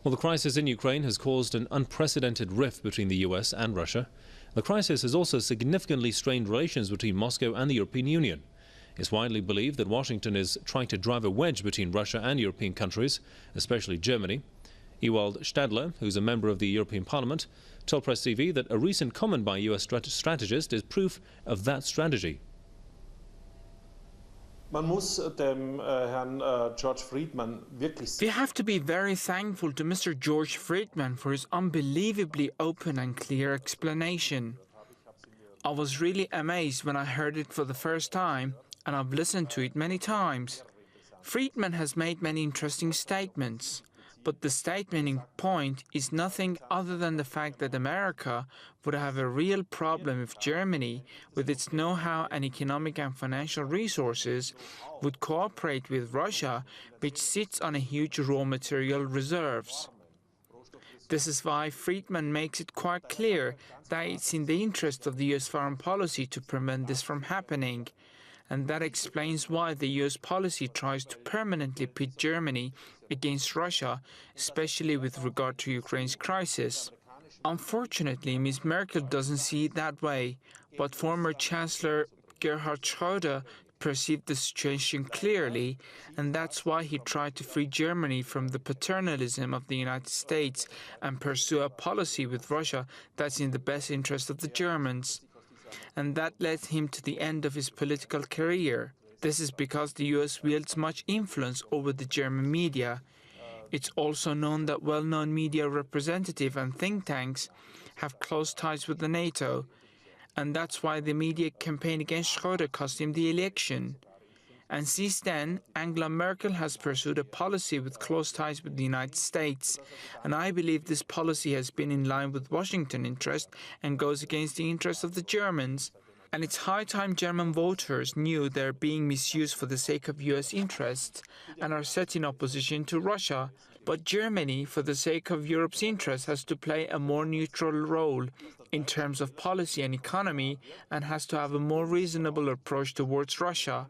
Well, the crisis in Ukraine has caused an unprecedented rift between the US and Russia. The crisis has also significantly strained relations between Moscow and the European Union. It's widely believed that Washington is trying to drive a wedge between Russia and European countries, especially Germany. Ewald Stadler, who's a member of the European Parliament, told Press TV that a recent comment by a US strategist is proof of that strategy. We have to be very thankful to Mr. George Friedman for his unbelievably open and clear explanation. I was really amazed when I heard it for the first time, and I've listened to it many times. Friedman has made many interesting statements, but the statement point is nothing other than the fact that America would have a real problem if Germany, with its know-how and economic and financial resources, would cooperate with Russia, which sits on a huge raw material reserves. This is why Friedman makes it quite clear that it's in the interest of the US foreign policy to prevent this from happening. And that explains why the US policy tries to permanently pit Germany against Russia, especially with regard to Ukraine's crisis. Unfortunately, Ms. Merkel doesn't see it that way, but former Chancellor Gerhard Schröder perceived the situation clearly, and that's why he tried to free Germany from the paternalism of the United States and pursue a policy with Russia that's in the best interest of the Germans. And that led him to the end of his political career. This is because the US wields much influence over the German media. It's also known that well-known media representatives and think tanks have close ties with the NATO, and that's why the media campaign against Schröder cost him the election. And since then, Angela Merkel has pursued a policy with close ties with the United States, and I believe this policy has been in line with Washington interest and goes against the interests of the Germans. And it's high time German voters knew they're being misused for the sake of US interests and are set in opposition to Russia. But Germany, for the sake of Europe's interests, has to play a more neutral role in terms of policy and economy and has to have a more reasonable approach towards Russia.